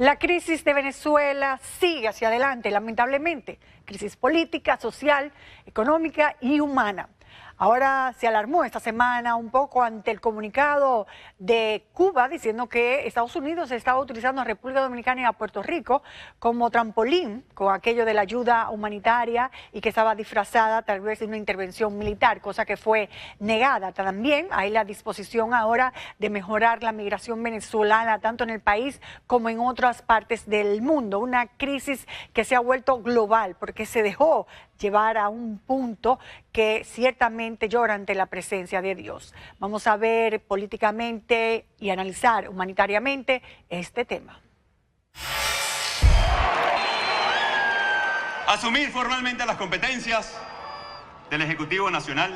La crisis de Venezuela sigue hacia adelante, lamentablemente. Crisis política, social, económica y humana. Ahora se alarmó esta semana un poco ante el comunicado de Cuba diciendo que Estados Unidos estaba utilizando a República Dominicana y a Puerto Rico como trampolín con aquello de la ayuda humanitaria y que estaba disfrazada tal vez de una intervención militar, cosa que fue negada. También hay la disposición ahora de mejorar la migración venezolana tanto en el país como en otras partes del mundo. Una crisis que se ha vuelto global porque se dejó llevar a un punto que ciertamente llora ante la presencia de Dios. Vamos a ver políticamente y analizar humanitariamente este tema. Asumir formalmente las competencias del Ejecutivo Nacional.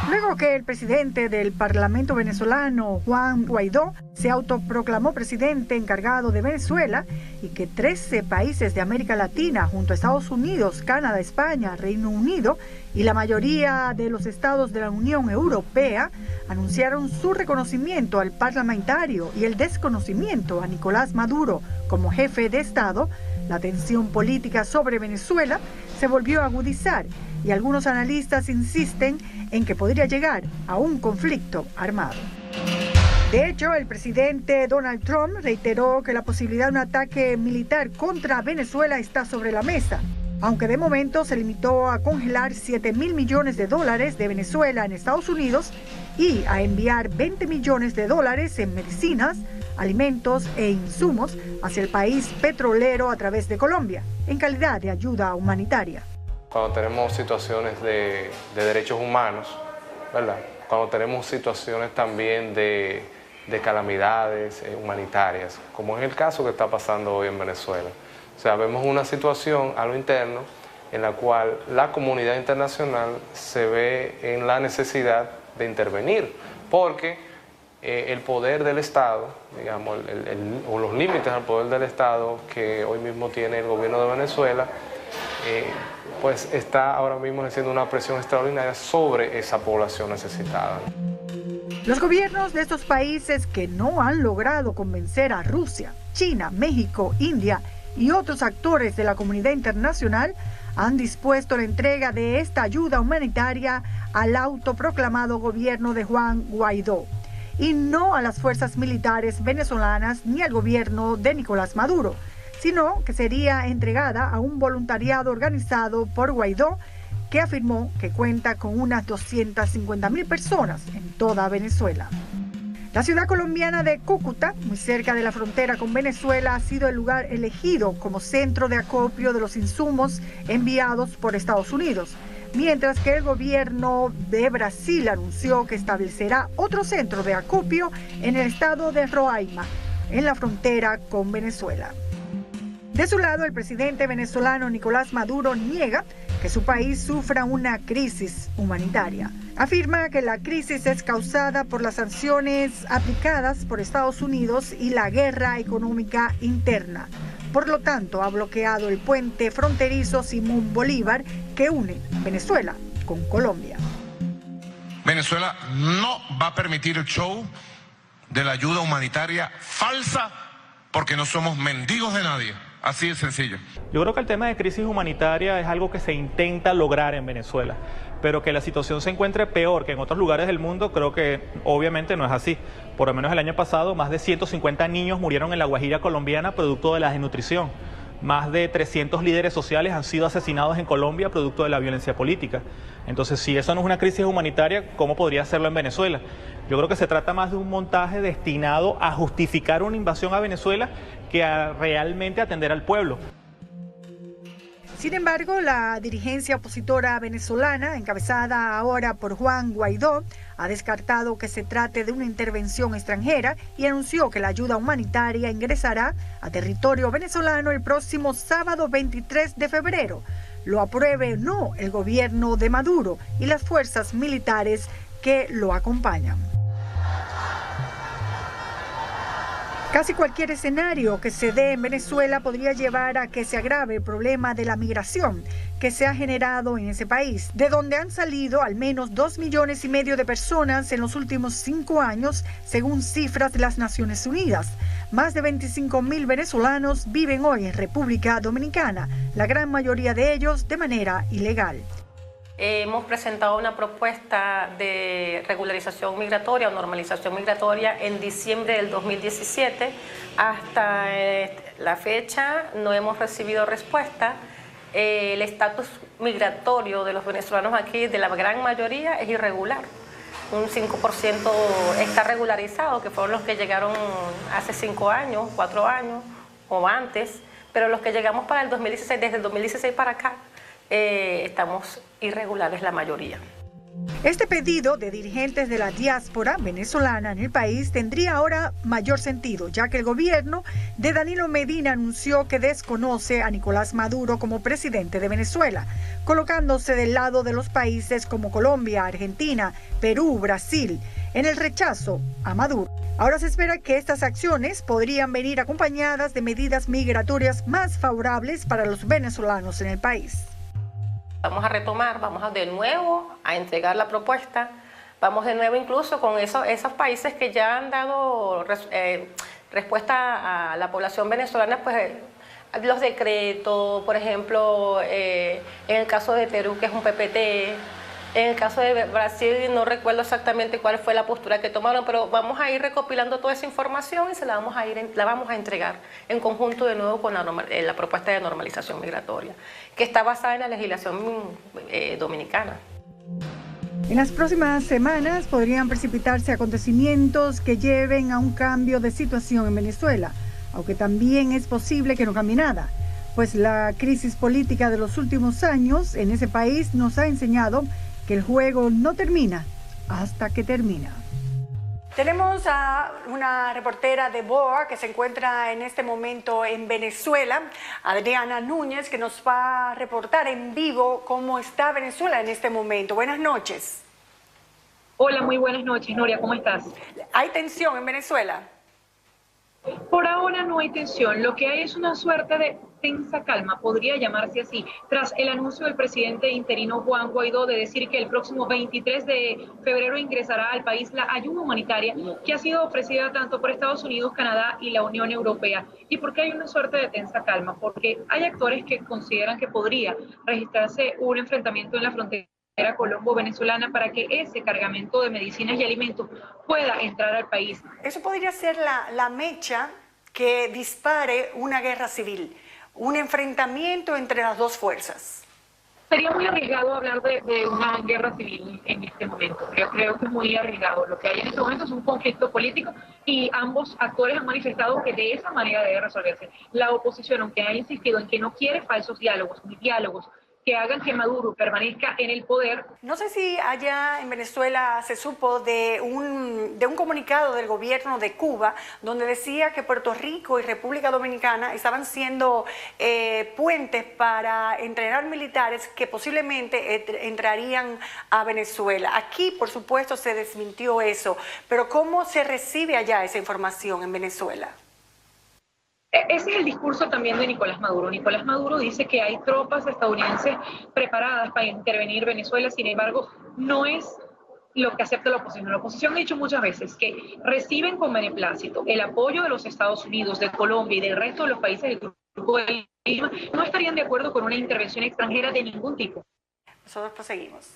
Luego que el presidente del Parlamento venezolano, Juan Guaidó, se autoproclamó presidente encargado de Venezuela y que 13 países de América Latina, junto a Estados Unidos, Canadá, España, Reino Unido y la mayoría de los estados de la Unión Europea, anunciaron su reconocimiento al parlamentario y el desconocimiento a Nicolás Maduro como jefe de Estado, la tensión política sobre Venezuela se volvió a agudizar y algunos analistas insisten en que podría llegar a un conflicto armado. De hecho, el presidente Donald Trump reiteró que la posibilidad de un ataque militar contra Venezuela está sobre la mesa, aunque de momento se limitó a congelar $7.000 millones de Venezuela en Estados Unidos y a enviar $20 millones en medicinas, alimentos e insumos hacia el país petrolero a través de Colombia, en calidad de ayuda humanitaria. Cuando tenemos situaciones de derechos humanos, ¿verdad? Cuando tenemos situaciones también de calamidades humanitarias, como es el caso que está pasando hoy en Venezuela. O sea, vemos una situación a lo interno en la cual la comunidad internacional se ve en la necesidad de intervenir, porque el poder del Estado, digamos, o los límites al poder del Estado que hoy mismo tiene el gobierno de Venezuela, pues está ahora mismo ejerciendo una presión extraordinaria sobre esa población necesitada. Los gobiernos de estos países que no han logrado convencer a Rusia, China, México, India y otros actores de la comunidad internacional han dispuesto la entrega de esta ayuda humanitaria al autoproclamado gobierno de Juan Guaidó y no a las fuerzas militares venezolanas ni al gobierno de Nicolás Maduro, sino que sería entregada a un voluntariado organizado por Guaidó, que afirmó que cuenta con unas 250.000 personas en toda Venezuela. La ciudad colombiana de Cúcuta, muy cerca de la frontera con Venezuela, ha sido el lugar elegido como centro de acopio de los insumos enviados por Estados Unidos, mientras que el gobierno de Brasil anunció que establecerá otro centro de acopio en el estado de Roraima, en la frontera con Venezuela. De su lado, el presidente venezolano Nicolás Maduro niega que su país sufra una crisis humanitaria. Afirma que la crisis es causada por las sanciones aplicadas por Estados Unidos y la guerra económica interna. Por lo tanto, ha bloqueado el puente fronterizo Simón Bolívar que une Venezuela con Colombia. Venezuela no va a permitir el show de la ayuda humanitaria falsa porque no somos mendigos de nadie. Así de sencillo. Yo creo que el tema de crisis humanitaria es algo que se intenta lograr en Venezuela, pero que la situación se encuentre peor que en otros lugares del mundo, creo que obviamente no es así. Por lo menos el año pasado, más de 150 niños murieron en la Guajira colombiana producto de la desnutrición. Más de 300 líderes sociales han sido asesinados en Colombia producto de la violencia política. Entonces, si eso no es una crisis humanitaria, ¿cómo podría serlo en Venezuela? Yo creo que se trata más de un montaje destinado a justificar una invasión a Venezuela que a realmente atender al pueblo. Sin embargo, la dirigencia opositora venezolana, encabezada ahora por Juan Guaidó, ha descartado que se trate de una intervención extranjera y anunció que la ayuda humanitaria ingresará a territorio venezolano el próximo sábado 23 de febrero. Lo apruebe o no el gobierno de Maduro y las fuerzas militares que lo acompañan. Casi cualquier escenario que se dé en Venezuela podría llevar a que se agrave el problema de la migración que se ha generado en ese país, de donde han salido al menos 2,5 millones de personas en los últimos 5 años, según cifras de las Naciones Unidas. Más de 25.000 venezolanos viven hoy en República Dominicana, la gran mayoría de ellos de manera ilegal. Hemos presentado una propuesta de regularización migratoria o normalización migratoria en diciembre del 2017. Hasta la fecha no hemos recibido respuesta. El estatus migratorio de los venezolanos aquí, de la gran mayoría, es irregular. Un 5% está regularizado, que fueron los que llegaron hace 5 años, 4 años o antes, pero los que llegamos para el 2016, desde el 2016 para acá, estamos irregulares la mayoría. Este pedido de dirigentes de la diáspora venezolana en el país tendría ahora mayor sentido, ya que el gobierno de Danilo Medina anunció que desconoce a Nicolás Maduro como presidente de Venezuela, colocándose del lado de los países como Colombia, Argentina, Perú, Brasil, en el rechazo a Maduro. Ahora se espera que estas acciones podrían venir acompañadas de medidas migratorias más favorables para los venezolanos en el país. Vamos a retomar, de nuevo a entregar la propuesta, vamos de nuevo incluso con esos países que ya han dado respuesta a la población venezolana, pues los decretos, por ejemplo, en el caso de Perú, que es un PPT, en el caso de Brasil no recuerdo exactamente cuál fue la postura que tomaron, pero vamos a ir recopilando toda esa información y la vamos a entregar en conjunto de nuevo con la propuesta de normalización migratoria, que está basada en la legislación dominicana. En las próximas semanas podrían precipitarse acontecimientos que lleven a un cambio de situación en Venezuela, aunque también es posible que no cambie nada, pues la crisis política de los últimos años en ese país nos ha enseñado que el juego no termina hasta que termina. Tenemos a una reportera de BOA que se encuentra en este momento en Venezuela, Adriana Núñez, que nos va a reportar en vivo cómo está Venezuela en este momento. Buenas noches. Hola, muy buenas noches, Noria, ¿cómo estás? ¿Hay tensión en Venezuela? Por ahora no hay tensión, lo que hay es una suerte de tensa calma, podría llamarse así, tras el anuncio del presidente interino Juan Guaidó de decir que el próximo 23 de febrero ingresará al país la ayuda humanitaria que ha sido ofrecida tanto por Estados Unidos, Canadá y la Unión Europea. ¿Y por qué hay una suerte de tensa calma? Porque hay actores que consideran que podría registrarse un enfrentamiento en la frontera colombo-venezolana para que ese cargamento de medicinas y alimentos pueda entrar al país. Eso podría ser la mecha que dispare una guerra civil, un enfrentamiento entre las dos fuerzas. Sería muy arriesgado hablar de una guerra civil en este momento. Yo creo que es muy arriesgado. Lo que hay en este momento es un conflicto político y ambos actores han manifestado que de esa manera debe resolverse. La oposición, aunque ha insistido en que no quiere falsos diálogos, ni diálogos que hagan que Maduro permanezca en el poder. No sé si allá en Venezuela se supo de un comunicado del gobierno de Cuba donde decía que Puerto Rico y República Dominicana estaban siendo puentes para entrenar militares que posiblemente entrarían a Venezuela. Aquí, por supuesto, se desmintió eso, pero ¿cómo se recibe allá esa información en Venezuela? Ese es el discurso también de Nicolás Maduro. Nicolás Maduro dice que hay tropas estadounidenses preparadas para intervenir en Venezuela, sin embargo, no es lo que acepta la oposición. La oposición ha dicho muchas veces que reciben con beneplácito el apoyo de los Estados Unidos, de Colombia y del resto de los países del Grupo de Lima, no estarían de acuerdo con una intervención extranjera de ningún tipo. Nosotros proseguimos.